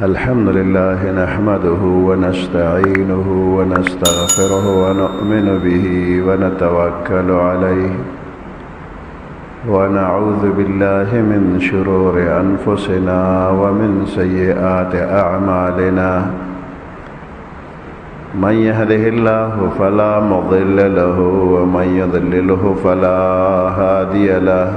الحمد لله نحمده ونستعينه ونستغفره ونؤمن به ونتوكل عليه ونعوذ بالله من شرور أنفسنا ومن سيئات أعمالنا من يهده الله فلا مضل له ومن يضلله فلا هادي له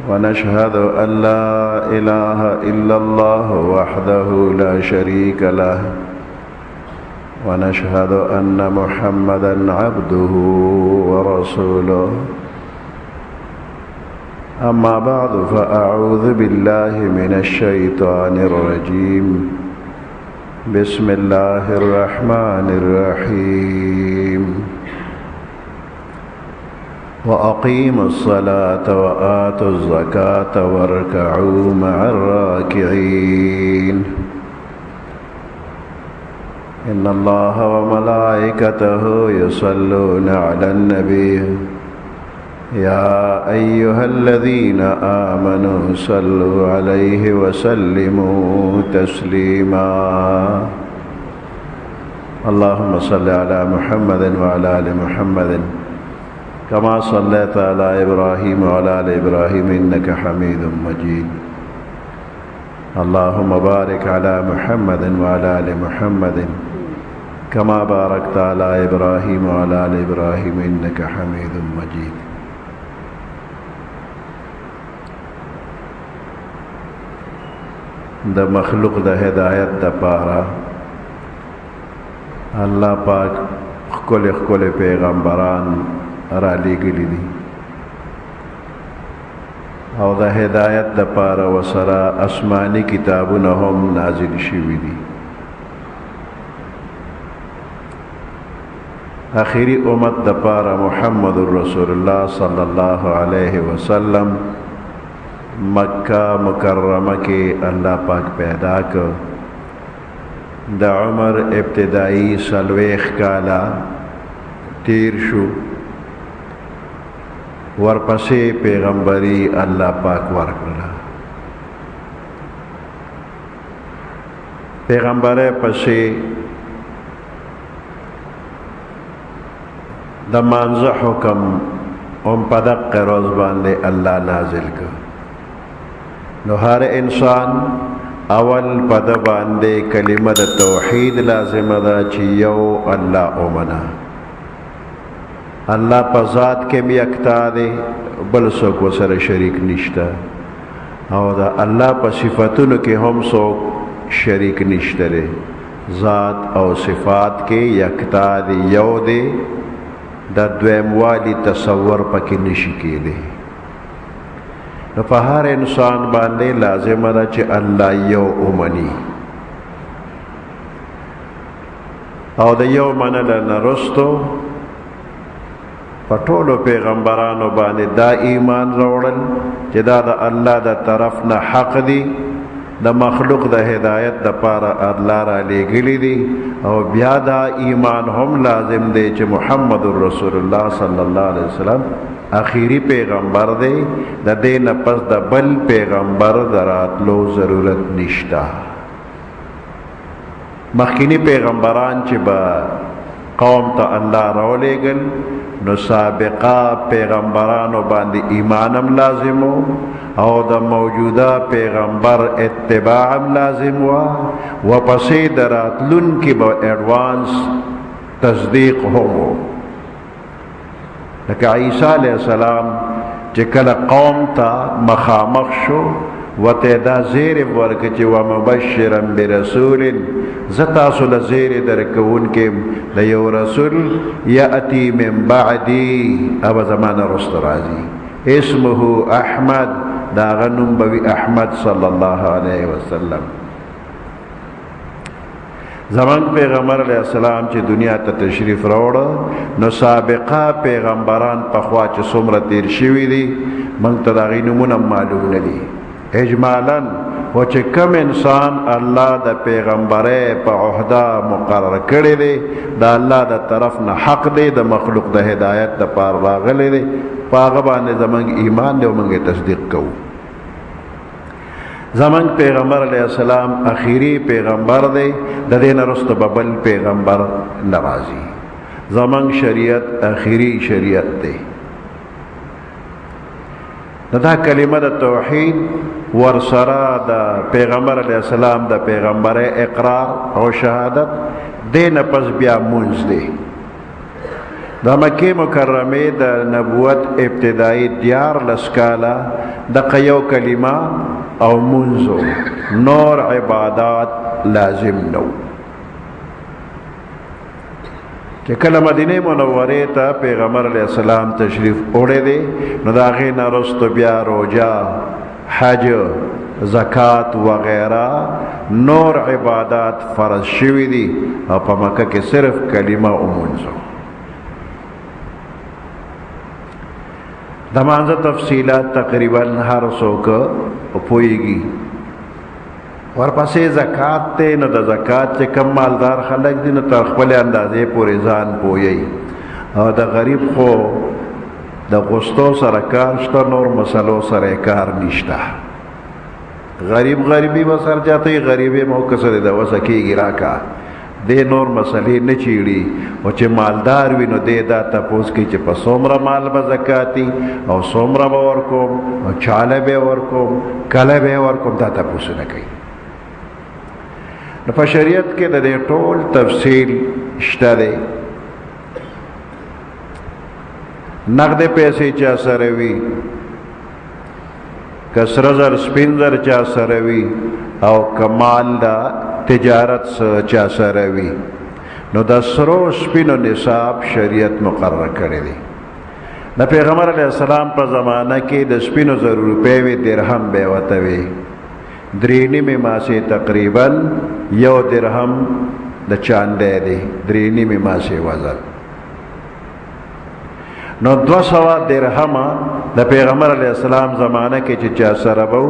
ونشهد أن لا إله إلا الله وحده لا شريك له ونشهد أن محمدًا عبده ورسوله أما بعد فأعوذ بالله من الشيطان الرجيم بسم الله الرحمن الرحيم وأقيموا الصلاة وآتوا الزكاة واركعوا مع الراكعين إن الله وملائكته يصلون على النبي يا أيها الذين آمنوا صلوا عليه وسلموا تسليما اللهم صل على محمد وعلى آل محمد كما صليت على إبراهيم وعلى آل إبراهيم إنك حميد مجيد اللهم بارك على محمد وعلى آل محمد كما باركت على إبراهيم وعلى آل إبراهيم إنك حميد مجيد دا مخلوق دا ہدایت دا پارا اللہ پاک خکل پیغمبران را لګلی دي او دا ہدایت دا پارا وسرا آسمانی کتابونه هم نازل شوي دي آخری امت دا پارا محمد رسول اللہ صلی اللہ علیہ وسلم مکہ مکرمہ کے اللہ پاک پیدا کر دا عمر ابتدائی سلویخ کالا تیر شو ورپسے پیغمبری اللہ پاک ورکلا پیغمبر پسے دا مانزہ حکم پدق روز باندے اللہ نازل کر نو ہر انسان اول پد باندے کلمہ دا توحید لازم دا چی یو اللہ اومنا اللہ پا ذات کے بھی اکتا دے بل سوک وسر شریک نشتا او دا اللہ پا صفتون کے ہم سوک شریک نشتا دے ذات او صفات کے یکتا دے یو دے دا دویم والی تصور پا کی نشکی دے نو پا ہر انسان باندے لازم دا چی اللہ یو امنی او دا یو منل نرستو پٹولو پیغمبرانو باندے دا ایمان روڑل چی دا اللہ دا طرف نا حق دی دا مخلوق دا ہدایت دا پارا اللہ را لے گلی دی او بیا دا ایمان ہم لازم دے چی محمد رسول اللہ صلی اللہ علیہ وسلم آخری پیغمبر دے دا دین پس دا بل پیغمبر درات لو ضرورت نشتا مخینی پیغمبران چی با قوم تا اللہ رو لے گل نو سابقہ پیغمبرانو باندی ایمانم لازمو او دا موجودہ پیغمبر اتباعم لازم و پسی درات لن کی با ایڈوانس تصدیق ہومو لکہ عیسیٰ علیہ السلام چکل قوم تا مخامخ شو و تیدا زیر ورک چی و مبشرا برسول زتاسل زیر درکون کے لیو رسول یأتی من بعدی اب زمان رست رازی اسمه احمد داغنم بوی احمد صلی اللہ علیہ وسلم زمان پیغمبر علیہ السلام چی دنیا تا تشریف روڑا نو سابقہ پیغمبران پخوا چی سمرت دیر شوی دی منگتا داغی نمونم معلوم ندی اجمالاً وہ چی کم انسان اللہ دا پیغمبرے پا عہدہ مقرر کردے دے دا اللہ دا طرف نا حق دے دا مخلوق دا ہدایت دا پار راغلے دے پاغبان زمان ایمان دے و منگے تصدیق کو زمان پیغمبر علیہ السلام اخیری پیغمبر دے، د دین رست ببل پیغمبر نرازی. زمان شریعت اخیری شریعت دے. دا کلمہ دا توحید ورسرا دا پیغمبر علیہ السلام دا پیغمبر اقرار او شہادت دے نپس بیا منز دے. دا مکی مکرمی دا نبوت ابتدائی دیار لسکالا دا قیو کلمہ او منزو نور عبادات لازم نو. کہ کل مدینہ منورے تا پیغمبر علیہ السلام تشریف اوڑے دے نو دا غین رست بیا روجہ حج زکاة وغیرہ نور عبادات فرض شوی دی اور پا مکہ کے صرف کلمہ او منزو. دمانزہ تفصیلات تقریباً ہر سوک پوئی گی. ورپسے زکاة تے نو دا زکاة چے کم مالدار خلق دی نو ترخبل اندازے پوری زان پوئی اور دا غریب خو دا غستو سرکارشتا نور مسلو سرکار نشتا. غریب غریبی بسر جاتا ہی غریبی موکسر دا وسکی گرا کا دے نور مسئلے نچیڑی او چے مالدار وی نو دے دا تپوس کی چے پا سومرا مال با زکاتی او سومرا با ورکوم او چالے بے ورکوم کلے بے ورکوم دا تپوس نکی. نو پا شریعت کے دا دے ٹول تفصیل شتا دے. نقد پیسے چا سروی کسرزر سپینزر چا سروی او کمال دا تجارت چا سروی نو دا سرو سپین و نصاب شریعت مقرر کرے دی. دا پیغمبر علیہ السلام پر زمانہ کی دا سپین و زر روپے وی درہم بے وطوی درینی میں ماں سے تقریباً یو درہم دا چاندے دی درینی میں ماں سے وزن نو 200 درہم دا پیغمبر علیہ السلام زمانہ کے چچا سربو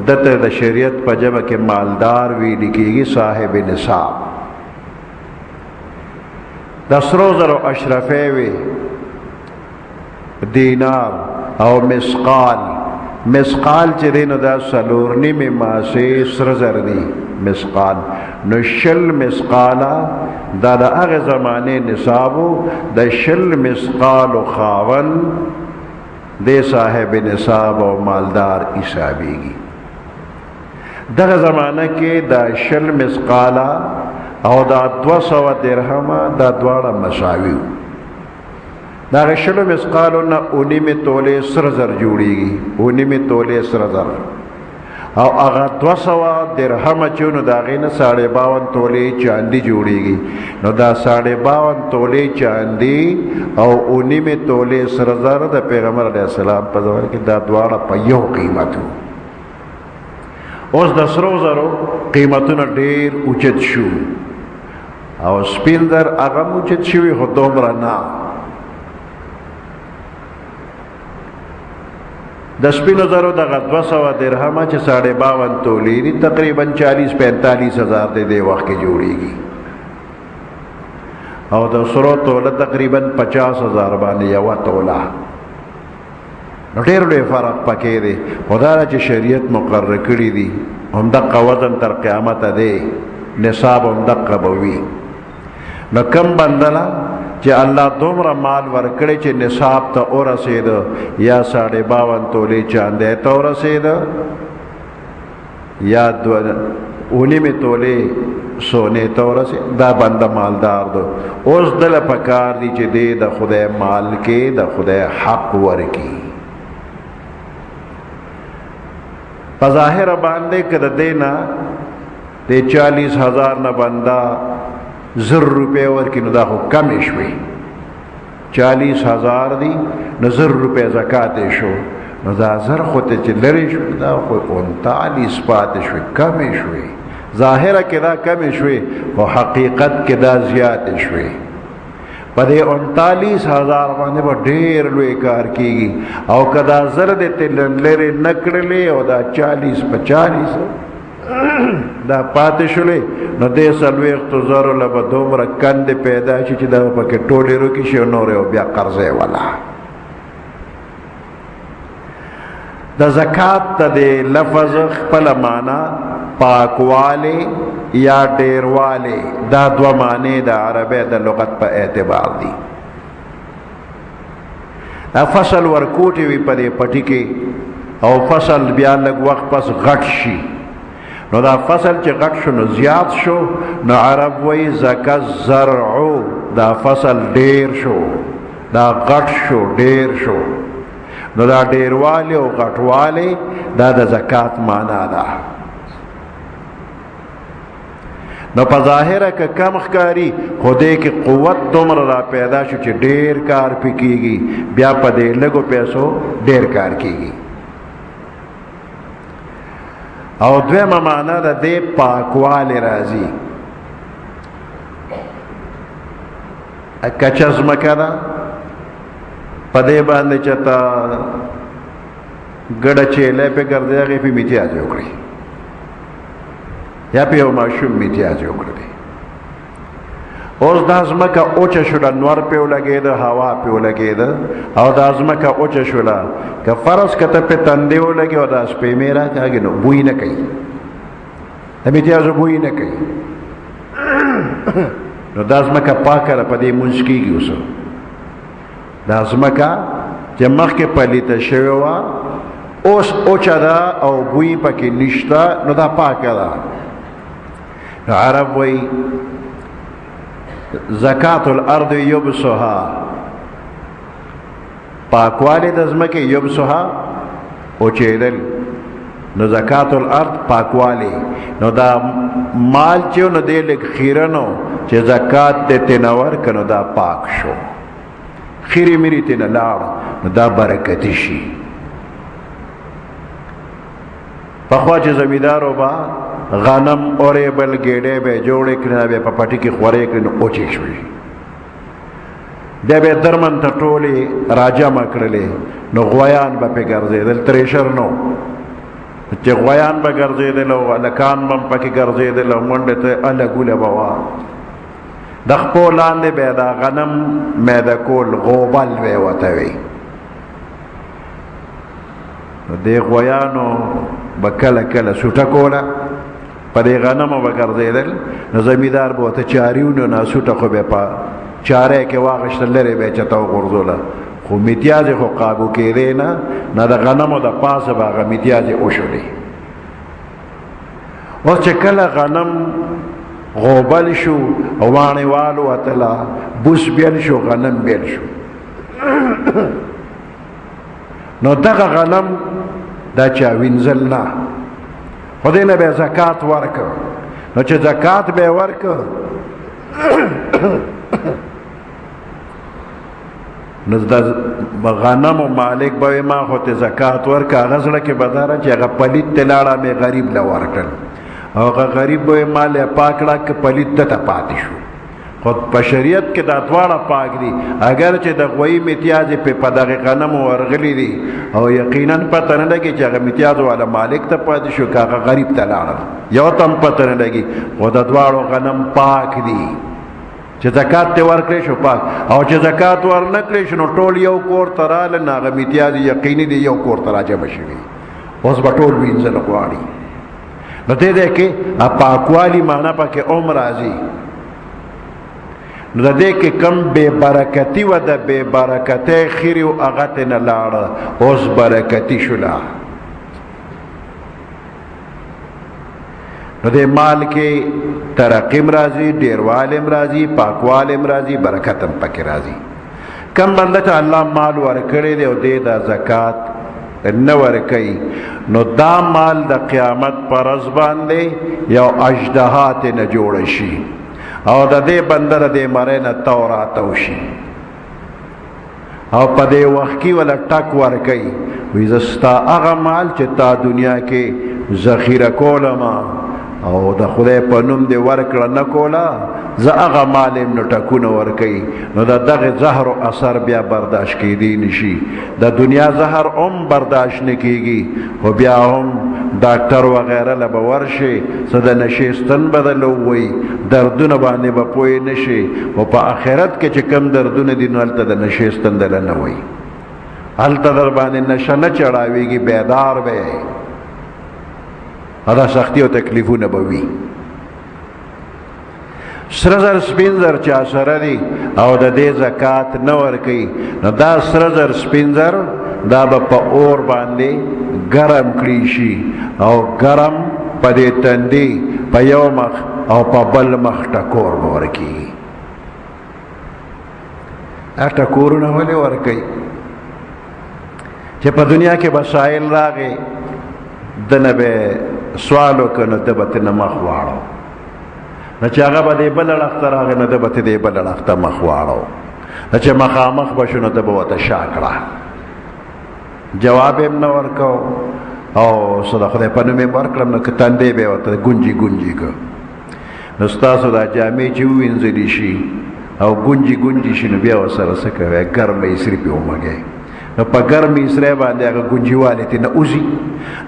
دت دا شریعت پا جمع کے مالدار وی لکی گی صاحب نصاب. دا سروزر و اشرفے وی دینار او مسقال چی دینو دا سلورنی میں ماسے سرزر دی مسقال نو شل مسقالا دا اغ زمانے نصابو دا شل مسقال و خاون دے صاحب نصاب و مالدار حسابی گی. دا زمانہ کے دا شل مسقالا او دا 200 درہم دا دوارا مساویو. دا شل مسقالو نا 19 تولے سرزر جوڑی گی 19 تولے سرزر او اغا 200 درہم چونو دا غینا 52 تولے چاندی جوڑی گی نو دا 52 تولے چاندی او 19 تولے سرزر دا پیغمبر علیہ السلام پا زمان کی دا دوارا پا یو قیمتو. اس دا سروزرو قیمتو نا دیر اچت شو او سپین در اغم اچت شوی خود دومرا نا. د سپینو زرو دغه 200 درہم چې 52 تولی دی تقریباً 40-45 ہزار دے وقت کې جوړیږي او د سرو توله تقریباً 50 ہزار باندې یو توله. نو ډېر لوی فرق پکې دی. خدا چې شریعت مقرر کړی دی هم دغه وزن تر قیامت دی نصاب هم دغه بوي. نو کم بندلا چې الله دومره مال ورکړي چې نصاب ته ورسید یا 52 تولې چاندې ته ورسید یا 19 تولې سونے ته ورسید دا بنده مالدار دو. اوس دل پکار دی چې دی د خدای مال کې د خدای حق ورکی. په ظاهر باندې کده دینا د 40,000 نه بندا 1000 روپے ورکی نو دا خو کمی شوی 40,000 دی نو 1000 روپے زکاة شو نو دا 1000 خودتے چی لری شو دا خو 39 پات شوی کمی شوی. ظاہرہ که دا کمی شوی و حقیقت که دا زیاد شوی. پا دے 39,000 باندے با دیر لوی کار کی گی او کدا زرد تلن لری نکڑلے او دا 40-45 دا پاتے شلے نو دے سلویخ تو زرو لبا دومرا کند پیدا چی چی دا پاکے ٹولی رو کی شو نورے و بیا قرضے والا. د زکات د لفظ خپل معنا پاکواله یا ډیرواله، دا دو معنی د عربی د لغت په اعتبار دي. فصل ورکوټي وي په دې پټي کې او فصل بیا لږ وخت پس غټ شي، نو دا فصل چې غټ شو نو زیات شو، نو عرب وی زکا زرعو، دا فصل ډیر شو، دا غټ شو، ډیر شو، نو دا ډیرواله او غټواله دا د زکات معنا ده. نو په ظاهره که کم ښکاري، خو دې کې قوت دومره را پیدا شو چې ډیر کار پې کېږي، بیا په دې لږو پیسو ډیر کار کېږي. او دویمه معنا ده دې پاکوالی راځي. کچه ځمکه ده، په دې باندې چې ته ګډه چیلی پې ګرځې، هغې پې میتیازې وکړي یا پې یو ماشوم میتیازې وکړي. اوس دا ځمکه اوچه شوله، نور پې ولګېده، هوا پې ولګېده، او دا ځمکه اوچه شوله، که فرض که ته پې تندې ولګې او دا سپېمې راکاږي، نو بوی نه کوي، د میتیازو بوی نه کوي. نو دا ځمکه پاکه ده، په دې مونځ کېږي. اوس دا ځمکه چې مخکې پلیته شوې وه، اوس اوچه ده او بوی پکې نشته، نو دا پاکه ده. عرب وی زکات الارض یبسها، پاکوالی د ځمکې، یبسها اوچېدل، نو زکات الارض پاکوالی. نو دا مال چې نو دی لږ خیره نو چې زکات دې تېنه ورکړه، نو دا پاک شو، خیرې میرې تېنه لاړ، نو دا برکتي شي. پخوا چې زمیندارو به غنم اورې بل ګېډې به جوړې کړي، بیا په پټي کې خورې کړي، نو اوچې شوې، بیا به درمن ته ټولې راجمع کړلې، نو غویان به پې ګرځېدل، تریشر نو چې غویان به ګرځېدل او هلکان به هم پکې ګرځېدل او منډې ته اله ګوله به وه. د خپو لاندې به دا غنم میده کول، غوبل به یې ورته وي. نو دې غویانو به کله کله سوټه کوله، په دې غنمو به ګرځېدل، نو زمیندار به ورته چاري ونیو، نو سوټه خو به په چارې کې واخېسته، لرې به یې چته وغورځوله، خو میتیازې خو قابو کېدې نه، نه د غنمو د پاسه به هغه میتیازې وشولې. اوس چې کله غنم غوبل شو، واڼې والوتله، بوس بیل شو، غنم بیل شو، نو دغه غنم دا چا وینځل نه، خو دې نه به زکات ورکړ. نو چې زکات به یې ورکړ، نو د غنمو مالک به وایي ما خو ته زکات ورکړه، هغه زړه کې به دا را چې هغه پلیت ته لاړه، مې غریب له ورکړل، او هغه غریب به وایي ما له پاک کړه، که پلیت دته پاتې شو. خو په شریعت کې دا دواړه پاک دي، اگر چې د غویي میتیازې په دغې غنمو ورغلي دي او یقینا پته نه لګي چې هغه میتیازو والا مالک ته پاتې شو، که هغه غریب ته لاړل، یو ته هم پته نه لګي، خو د دواړو غنم پاک دي. چې زکات ته ورکړی شو پاک، او چې زکات ورنه کړی شو نو ټول یو کور ته راغله، نو هغه میتیازې یقیني دي یو کور ته راجمع شوي، اوس به ټول وینځل غواړي. نو دې دی کې پاکوالي معنا پکې هم راځي. نو د دې کې کم بې برکتي و، د بې برکتۍ خیرې و هغه ته نه لاړه، اوس برکتي شوله. نو دې مال کې ترقیم راځي، ډیروالم راځي، پاکوالم راځي، برکت هم پکې راځي. کم بنده ته الله مال ورکړی دی او دې دا زکات نه ورکوي، نو دا مال د قیامت پر ورځ باندې یو اژدها ته نه جوړه شي، او د دې بنده د دې مرۍ نه تو راتو شي، او په دې وخت کې ولا ټک ورکوي، وایي زه ستا هغه مال چې تا دنیا کې ذخیره کولم او د خدای په نوم دې ورکړه نه کوله، زه هغه مال یم نو ټکونه ورکوي. نو د دغې زهر و اثر بیا برداشت کېدی نشي، د دنیا زهر هم برداشت نه کېږي، خو بیا هم ډاکټر وغیره له به ورشي، څه د نشېستن به دله ووایي، دردونه باندې به پوه نشي، خو په آخرت کې چې کم دردونه دي نو هلته د نشېستن دله نه وایي. هلته در باندې نشه نه چړاویږي، بیدار به دا سختی او تکلیفونه به وي. سره زر سپین زر چا سره دی او د دې زکات نه ورکوي، نو دا سره زر سپین زر دا به په اور باندې ګرم کړي شي او ګرم په دې تندي په یو مخ او په بل مخ ټکور به ورکوي. ټکورونه ولې ورکوي؟ چې په دنیا کې مسایل راغې دنه به سوال وکړه نو ده به ترنه مخ واړو، نو چې هغه به دې بل اړخ ته راغی نو ده به دې بل اړخ ته مخ واړو، نو چې مخامخ به شو نو ده به ورته شا کړه، جواب یې نه ورکو او څه د خدای په نوم یې ورکړم نو که تندی به یې ورته ګونجي ګونجي که. نو ستاسو دا جامې چې ووینځلي شي او ګونجي ګونجي شي نو بیا ورسره څه کوئ؟ ګرمه اسرې پرې ومږئ، نو په ګرمې اسرې باندې هغه ګونجیوالی ترې نه وځي.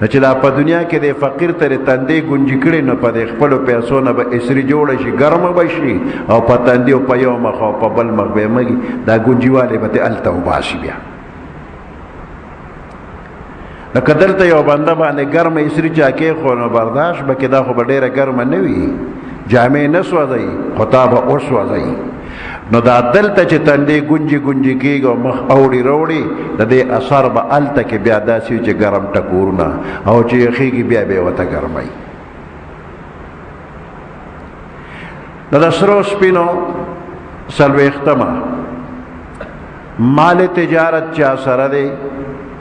نو چې دا په دنیا کې د فقیر ته د تندی ګونجي کړي نو په دې خپلو پیسو نه به اسرې جوړه شي، ګرمه به شي او په تندي او په یو مخ او په بل مخ به یې مږي، دا ګونجیوالی به ترې هلته وباسي. بیا نو که دلته یو بنده باندې ګرمه اسرې چا کېښو نو برداشت به کې دا خو به ډېره ګرمه نه وي، جامې نه سوځوي خو تا به وسوځوي. نو دا دلته چې تندی ګونجي ګونجي کېږي او مخ اوړي روړي د دې اثر به هلته کې بیا داسې وي چې ګرم ټکورونه او چې یخېږي بیا به یې ورته ګرموي. نو د سرو سپینو څلوېښتمه مال تجارت چا سره دی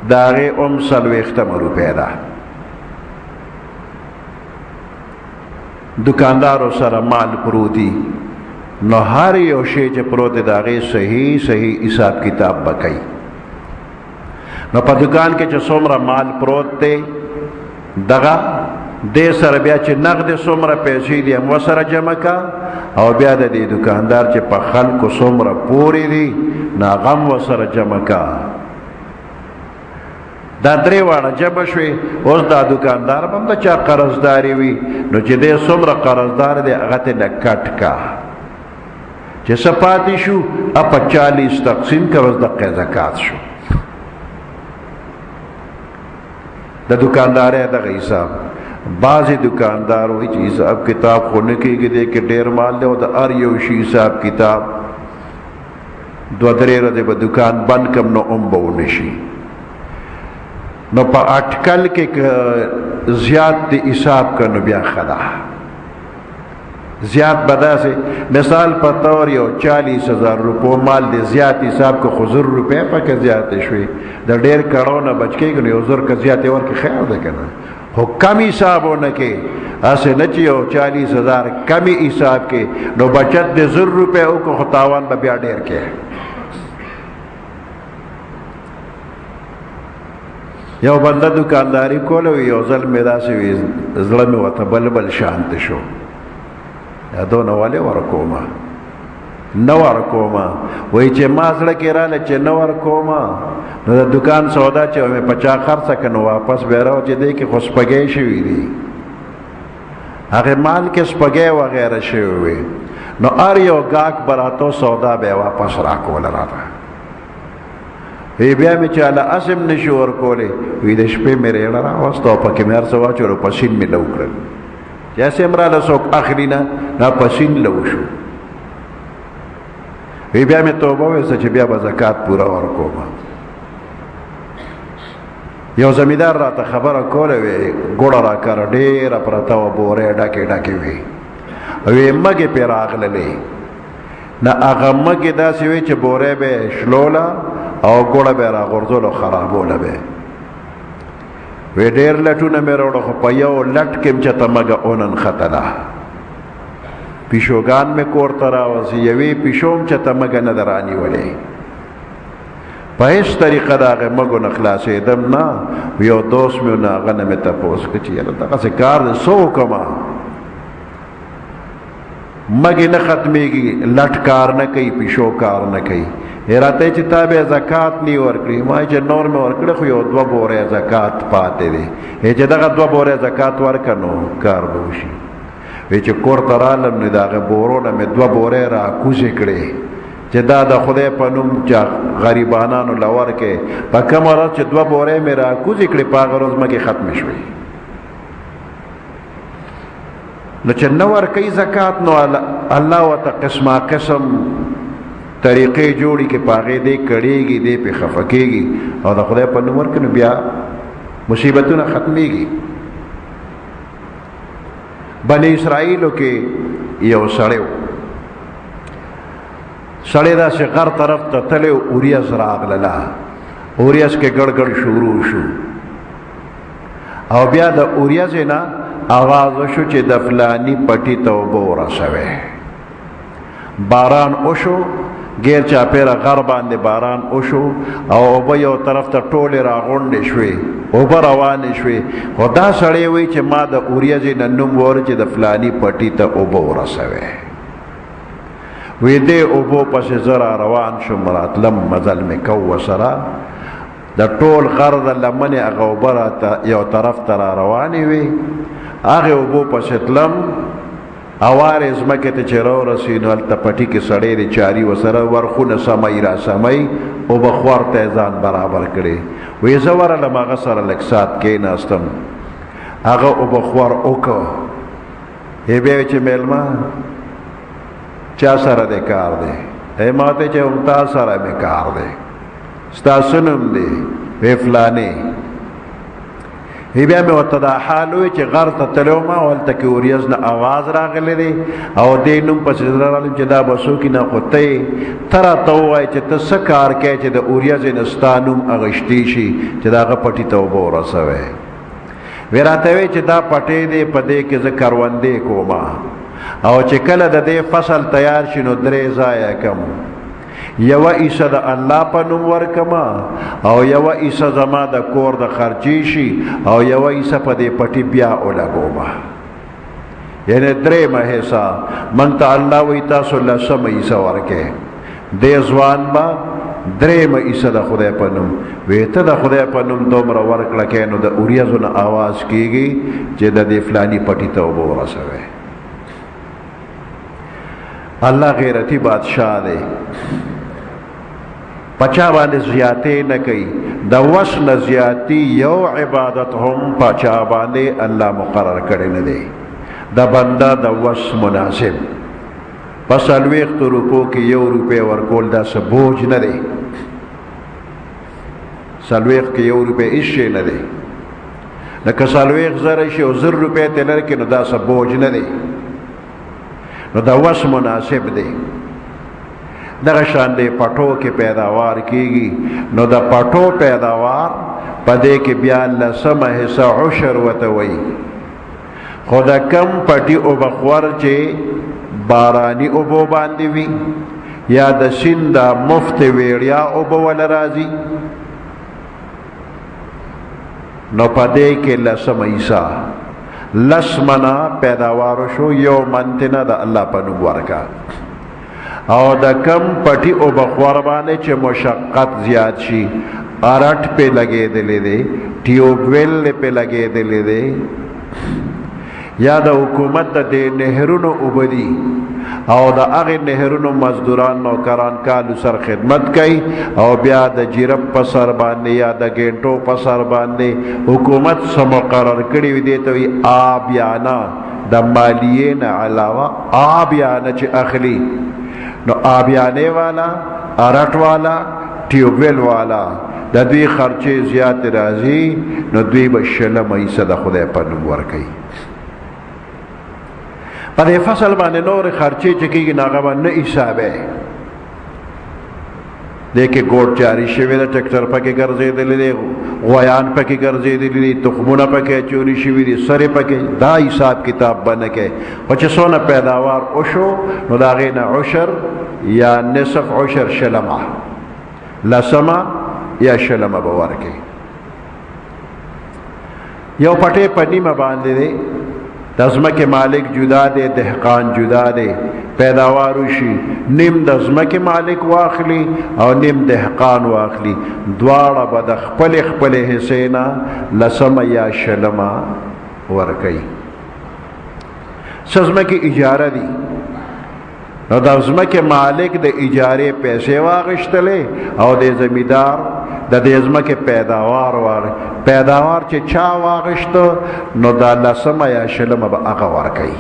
د هغې 40 روپۍ ده. دکاندارو سره مال پروتی نو هر یو شی چې پروت دی د هغې صحیح صحیح حساب کتاب به کوي. نو په دکان کې چې څومره مال پروت دی دغه دې سره بیا چې نقد څومره پیسې دي هم ورسره جمع کا او بیا د دې دکاندار چې په خلکو څومره پورې دي نو هغه هم ورسره جمع کا. دا درې واړه جمع شوې. اوس دا دکاندار به هم د چا قرضداري وي نو چې دی څومره قرضدار دی هغه ته نه کټ کا، چې څه پاتې شو په 40 تقسیم که اوس دقیقه زکات شو. د دکاندارۍ دغه حساب. بعضې دکاندار وایي چې حساب کتاب خو نه کېږي، دی کې ډېر مال دی او د هر یو شي حساب کتاب 2-3 ورځې به دکان بند کم نو هم به ونه شي. نو په اټکل کې زیات دی حساب که نو بیا ښه ده. زیات به داسې مثال په طور یو 40,000 روپو مال دی زیات حساب که خو 1000 روپۍ پکې زیاتې شوې د ډېر کړو نه بچ کېږي نو یو 1000 که زیاتې ورکړي خیر ده که نه، خو کم حساب ونه کې هسې نه چې یو 40,000 کمی حساب کې نو بچت د 1000 روپۍ وکړو خو تاوان به بیا ډېر کې. یو بنده دکانداری کوله یو ځل مې داسې وي زړه مې ورته بل شانت شو، یا دونه ولې ورکومه نه ورکومه. وایي چې ما زړه کې راله چې نه ورکومه نو د دکان سودا چې مې په چا خرڅه که نو واپس بیا راو چې دی کې خو سپګۍ شوي دي، هغې مال کې سپګۍ وغیره شوي وي نو هر یو ګاهک به راتو سودا به یې واپس راکوله راته. وی بیا مې چې هله اسم نشو ورکولی وی د شپې مې ریړه راوسته او پکې مې هر څه واچول او په سین مې لو کړل چې هسې هم راله څوک اخلي نه دا په سین لو شو. وی بیا مې توبه ویسته چې بیا به زکات پوره ورکوم. یو زمیندار راته خبره کوله وی ګوړه راکاره ډېره پرته وه بورې ډکې ډکې وي وی مږې پرې راغللې نه هغه مږې داسې وی چې بورې به یې شلوله او ګوړه به یې راغورځوله خرابوله به وی ډېر لټونه مې راوړه خو په یو لټ کې م چېته مږه وننښتله. پیشوګان مې کور ته راوځي یوې پیشو م چېته مږه نه ده رانیولې. په هېڅ طریقه د هغې مږو نه خلاصېدم نه. یو دوست مې نه هغه نه مې تپوس کړه چې یاره دغسې کار دی څه وکړمه؟ مږې نه ختمېږي، لټ کار نه کوي، پیشو کار نه کوي. راته چې تا به زکات نه ورکړي ما چې نور مې ورکړه خو یو 2 بورې زکات پاتې دی چې دغه 2 بورې زکات ورکړه نو کار به وشي. وی چې کور ته رالم نو د هغې بورو نه مې 2 بورې را کوزې کړې چې دا د خدای په نوم چې غریبانانو لور کې په کومه ورځ چې 2 بورې مې را کوزې کړې په هغه ورځ مکې ختم شوې. نو چې نه ورکوي زکات نو الله ورته قسمه قسم طریقې جوړي کې په هغې دی کړېږي دی پې خفه کېږي او د خدای په نوم ورکړي نو بیا مصیبتونه ختمېږي. بني اسرائیلو کې یو سړی داسې غر طرف ته تللی اوریځ راغلله، اوریځ کې ګړګړ شروع شو او بیا د اوریځې نه آواز وشو چې د فلانی پټي ته اوبه ورسوئ. باران وشو، غیر چاپیره غر باندې باران وشو او اوبه یو طرف ته ټولې راغونډې شوې، اوبه روانې شوې. خو دا سړی وایي چې ما د اوریځې نه نوم واورېد چې د فلاني پټي ته اوبه ورسوئ. وی دې اوبو پسې زه را روان شوم، راتلم مزل مې کو ورسره، د ټول غر د لمنې هغه اوبه راته یو طرف ته را روانې وې. هغې اوبو پسې تلم، اوارې ځمکې ته چې راورسېد نو هلته پټي کې سړی دی چاري ورسره ورخونه سمی را سمی، اوبه خور ته یې ځان برابر کړې. وی زه ورغلم هغه سره لږ ساعت کېناستم، هغه اوبه خور وکړه. بیا وی چې میلمه چا سره دی کار دی؟ ما ته چې تا سره مې کار دی. ستا څه نوم دی؟ وی فلانې. بیا مې ورته دا حال وی چې غر ته تللی وم او هلته کې اوریځ نه آواز راغلی دی او دې نوم پسې زه راغلم چې دا به څوک نه، خو ته راته ووایې چې ته څه کار کوې چې د اوریځې نه ستا نوم اغشتی شي چې د هغه پټي ته اوبه ورسوې. وی راته وی چې دا پټی دی په دې کې زه کروندې کومه او چې کله د دې فصل تیار شي نو 3 ځایه کم، یوه حصه د الله په نوم ورکما او یوه حصه زما د کور د خرچې شي او یوه حصه په دې پټي بیا ولګومه. یعنی 3مه حصه من ته الله وی تاسو 10مه حصه ورکې. دې ځوان به 3مه حصه د خدای په نوم وی ته د خدای په نوم دومره ورکړه کې نو د اوریځو نه آواز کېږي چې د دې فلاني پټي ته اوبه ورسوئ. اللہ غیرتی بادشاہ دے، پچا باندې زیاتی نه کوي، د وس نه زیاتی یو عبادت هم پچا باندې الله مقرر کړی نه دی، د بنده د وس مناسب. په 40 روپو کې 1 روپۍ ورکول دا څه بوج نه دی، 40 کې 1 روپۍ هېڅ شی نه دی. لکه 40 زره شي او 1000 روپۍ ته لرکې نو دا څه بوج نه دی، نو دا وس مناسب دی. دغه شان دی پټو کې پیداوار کیږي، نو د پټو پیداوار په دې کې بیا 10مه حصه عشر ورته وایي. خو د کم پټي اوبه خور چې باراني اوبو باندې وي یا د سیند د مفت ویړیا اوبه ول راځي نو په دې کې 10مه حصه 10 منه پیداوار شو، یو منتنه د الله په نوم ورکا. او د کم پټي او بخور باندې چې مشقت زیات شي، ارټ په لګېدلې دی، ټیوبویل په لګېدلې دی، یا د حکومت د نهرونو اوبدي او د هغې نهرونو مزدوران نوکران کالو سر خدمت کوي او بیا د جیرب په سر باندې یا د ګینټو په سر باندې حکومت څه مقرر کړي وي دې ته وي آبیانه، د مالیې نه علاوه آبیانه چې اخلي. نو آبیانې والا، ارټ والا، ټیوبویل والا د دوی خرچې زیات راځي نو دوی به 20مه حصه د خدای په نوم ورکوي. په دې فصل باندې نور خرچې چې کېږي نو هغه به نه حسابی. دې کې ګوټ جاري شوی ده، ټکټر پکې ګرځېدلی دی، غویان پکې ګرځېدلی دي، تخمونه پکې اچولي شوي دي، سرې پکې، دا حساب کتاب به نه کوي. خو چې څونه پیداوار وشو نو د هغې نه عشر یا نصف عشر 20مه 10مه یا 20مه به ورکوي. یو پټی په نیمه باندې دی، د ځمکې مالک جدا دی، دهقان جدا دی، پیداوار وشي نیم د ځمکې مالک واخلي او نیم دهقان واخلي، دواړه به د خپلې حصې نه 10مه یا 20مه ورکوي. څه ځمکې اجاره دي، نو د ځمکې مالک د اجارې پیسې واغشتلې او د زمیندار د دې ځمکې پیداوار چې چا واغشتو نو دا لسمه یا شلمه به هغه ورکوي.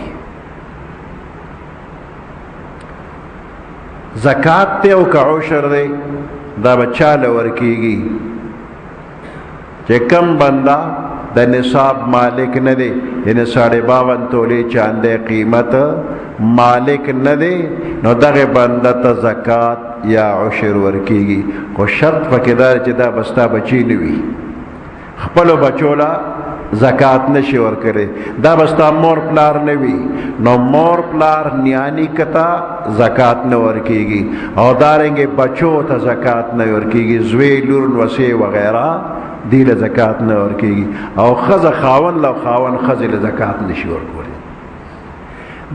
زکات ته او که عشر دی دا به چاله ورکیږي چې کم بنده د نصاب مالک نه دی، یعنی 52 تولې چاندې قیمت مالک نه دی، نو دغه بنده ته زکات یا عشر ورکیږي. خو شرط پکې دا چې دا بستا بچی نه وي، خپلو بچو له زکات نشي ورکړي، دا بستا مور پلار نه وي، نو مور پلار نیانی کتا زکات نه ورکیږي، او دارنګه بچو ته زکات نه ورکیږي، زوی لور وصی وغیرہ دی له زکات نه ورکیږي، او خزه خاون له خاون خزه له زکات نشي ورکولی.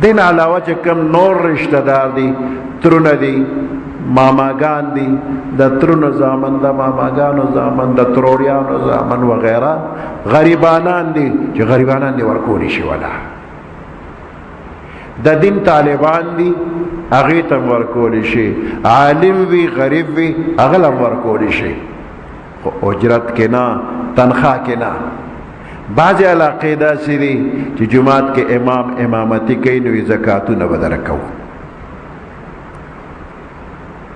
دین علاوه چې کم نور رشتہ دار دي، ترونه دي، ماماگان دي، د ترونو زامن، د ماماگانو زامن، د تروریانو زامن وغیرہ، غریبانان دي چې غریبانان دي ورکولی شي، ولا د دین طالبان دي هغې ته ورکولی شي، عالم وي غریب وي هغه له ورکولی شي، خو اجرت کې نه، تنخواه کې نه. بعضې علاقې داسې دي چې جماعت کې امام امامتي کوي نو زکاتونه به درکو،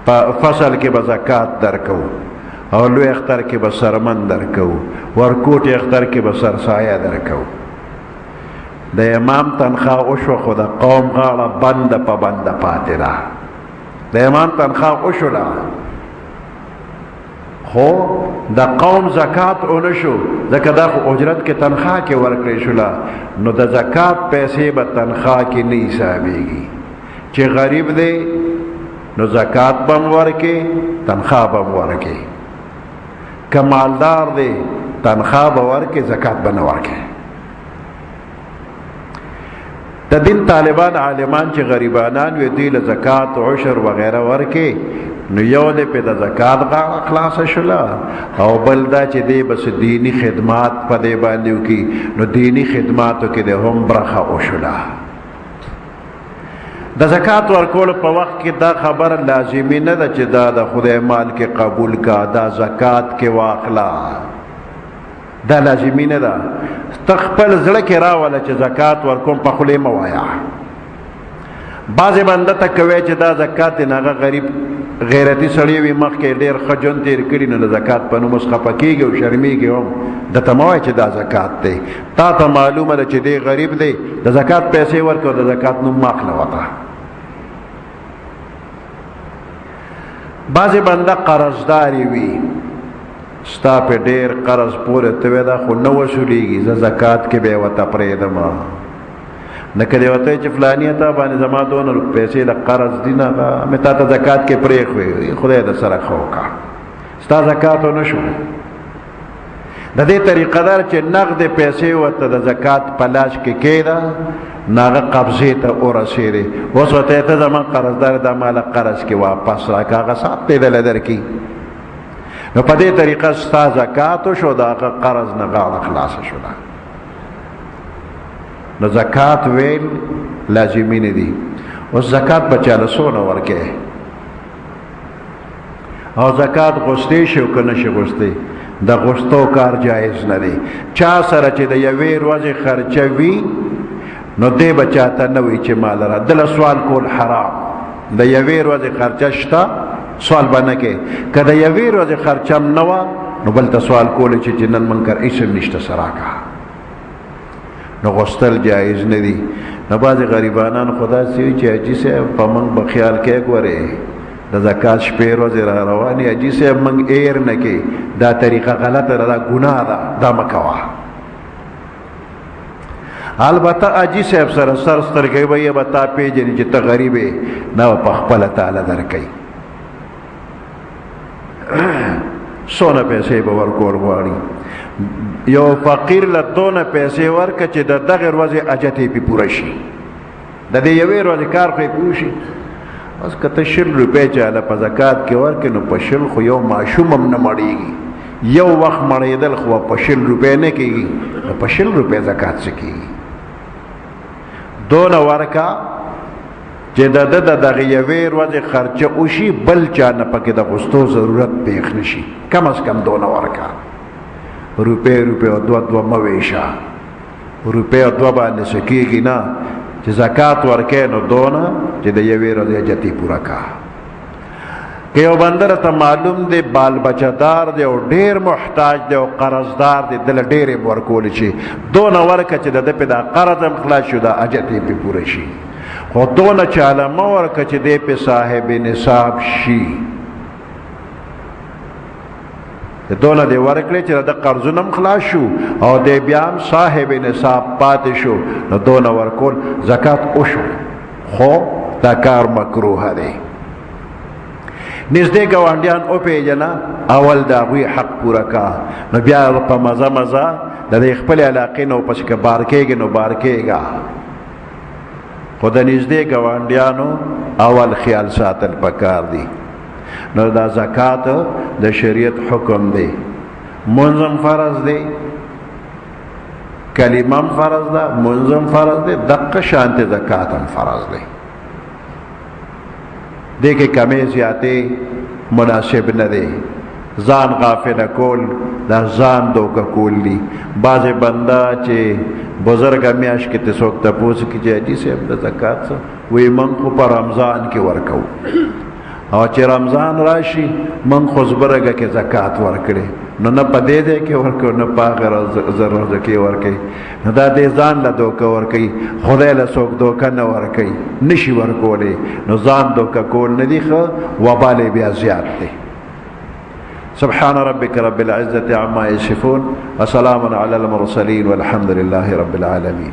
په فصل کې به زکات درکو، او لوی اختر کې به سرمن درکو، ورکوټ اختر کې به سرسایه درکو. د امام تنخواه وشوه خو د قوم غاړه بنده په بنده پاتې ده. د امام تنخواه وشوله خو د قوم زکات اونشو، ځکه دا خو اجرت کې تنخواه کې ورکړی شوله، نو د زکات پیسې به تنخواه کې نه حسابېږي. چې غریب دی نو زکات به هم ورکې، تنخواه به هم ورکې، که مالدار دی تنخواه به ورکې، زکات به نه ورکې. د دین طالبان عالمان چې غریبانان وي دوی له زکات عشر وغیرہ ورکې، نو یو دی په د زکات غاړه خلاصه شوله، او بل دا چې دی بس دینی خدمات په دی باندې وکړي، نو دینی خدماتو کې د هم برخه وشوله. د زکات ورکولو په وخت کې دا خبره لازمي نه ده چې دا د خدای مال کې قبول کا، دا زکات کې واخلا، دا لازمي نه ده. ته خپل زړه کې راوله چې زکات ورکوم، په خولې مه وایه. بعضې بنده ته کوی چې دا زکات دی، هغه غریب غیرتي سړی وي، مخکې ډېر ښه ژوند تېر کړي، نو د زکات په نوم اوس خفه کېږي او شرمېږي هم. درته مه وایه چې دا زکات دی، تا ته معلومه ده چې دی غریب دی، د زکات پیسې ورکړه، د زکات نوم مه اخله ورته. بعضې بنده قرضداري وي، ستا په ډېر قرض پورې توی دا خو نه وصولیږي، زه زکات کې به یې ورته پرېږدم. نه که دې ورته چې فلانیه تا باندې زما دونه پیسې د قرض دي، نه مې تا ته زکات کې پرېښوې، خدای د سره ښه وکړه، ستا زکات ونه شو. د دې طریقه دار چې نغد پیسې ورته د زکات په لاس کې کېده، نو هغه قبضې ته ورسېدې، اوس ورته ته زما قرضدار دا ماله قرض کې واپس راکړه، هغه سات دې دله درکړي. نو په دې طریقه ستا زکات وشو، د هغه قرض نه غاړه خلاصه شوله. نو زکات ویل لازمي نه دي. اوس زکات به چاله څونه ورکې، او زکات غوښتی شي او که نه شي غوښتی، د غوښتو کار جایز نه دی. چا سره چې د یوې ورځې خرچه وي، نو دی به چاته نه وي چې مال را دله سوال کول حرام. د یوې ورځې خرچه شته، سوال به نه کې. که د یوې ورځې خرچه هم نه وه، نو بل ته سوال کولی چې نن منکر اسم نشته سراکه، نو غوښتل جایز نه دي. نو بعضې غریبانان خو داسې وي چې حاجي صاحب په موږ به خیال کې ګورې، د زکات شپې ورځې را روانې، حاجي صاحب موږ ایر نه کې، دا طریقه غلطه ده، دا ګناه ده، دا مه کوه. البته حاجي صاحب سره سر سترګې به یې به تا پېژني چې ته غریب یې، نه به په خپله تعالی درکوي. څونه پیسې به ورکول غواړي. یو فقیر له دونه پیسې ورکړه چې د دغې ورځې حاجت یې پې پوره شي، د دې یوې ورځې کار خو یې پوه شي. اوس که ته 100 روپۍ چاله په زکات کې ورکړې، نو په 100 خو یو ماشوم هم نه مړېږي. یو وخت مړېدل خو په 100 روپۍ نه کېږي، نو په 100 روپۍ زکات څه کېږي؟ دونه ورکه چې د دغه یوې ورځې خرچه وشي بل چا نه پکې د غوښتو ضرورت پېښ نه شي، کم از کم دونه ورکړه. روپۍ او دوه مه ویشه، روپۍ او دوه باندې څه کېږي نه، چې زکات ورکې نو دونه چې د یوې ورځې حاجت یې پوره کا. که یو بنده راته معلوم دی بال بچهدار دی او ډېر محتاج دی او قرضدار دی، دله ډېرې به ورکولی شي، دونه ورکه چې د ده پې دا قرض هم خلاص شي، دا حاجت یې پې پوره شي. خو دونه چاله مه ورکه چې دی پې صاحب نصاب شي، دونه دی ورکړې چې د قرضونه هم خلاص شو او دی بیا هم صاحب نصاب پاتې شو، نو دونه ورکول زکات وشو، خو دا کار مکروه دی. نږدې ګاونډیان وپېژنه، اول د هغوی حق پوره کا، نو بیا په مزه د دې خپلې علاقې نه ورپسې که بار کېږي نو بار کېږه، خو د نږدې ګاونډیانو اول خیال ساتل پکار دی. نو دا زکات د شریعت حکم دی، منظم فرض دی، کلمه هم فرض ده، منظم فرض دی، دقه شانت زکات هم فرض دی. دې کې کمې زیاتې مناسب نه دی. ځان غافل کول دا ځان دوکه کول دي. بعضې بنده چې بزرګه میاشت کې ته څوک تپوس کړي چې حاجي صاحب د زکات څه وایي، موږ خو په رمضان کې ورکوو، او چې رمضان راشي موږ خو زبرګه کې زکات ورکړې، نو نه په دې ځای کې ورکوو نه په هغه روزه کې ورکوي. نو دا دې ځان له دوکه ورکوي، خدای له څوک دوکه نه ورکوي، نشي ورکولی. نو ځان دوکه کول نه دي ښه، وبال یې بیا زیات دی. سبحان ربك رب العزة عما يصفون وسلام على المرسلين والحمد لله رب العالمين.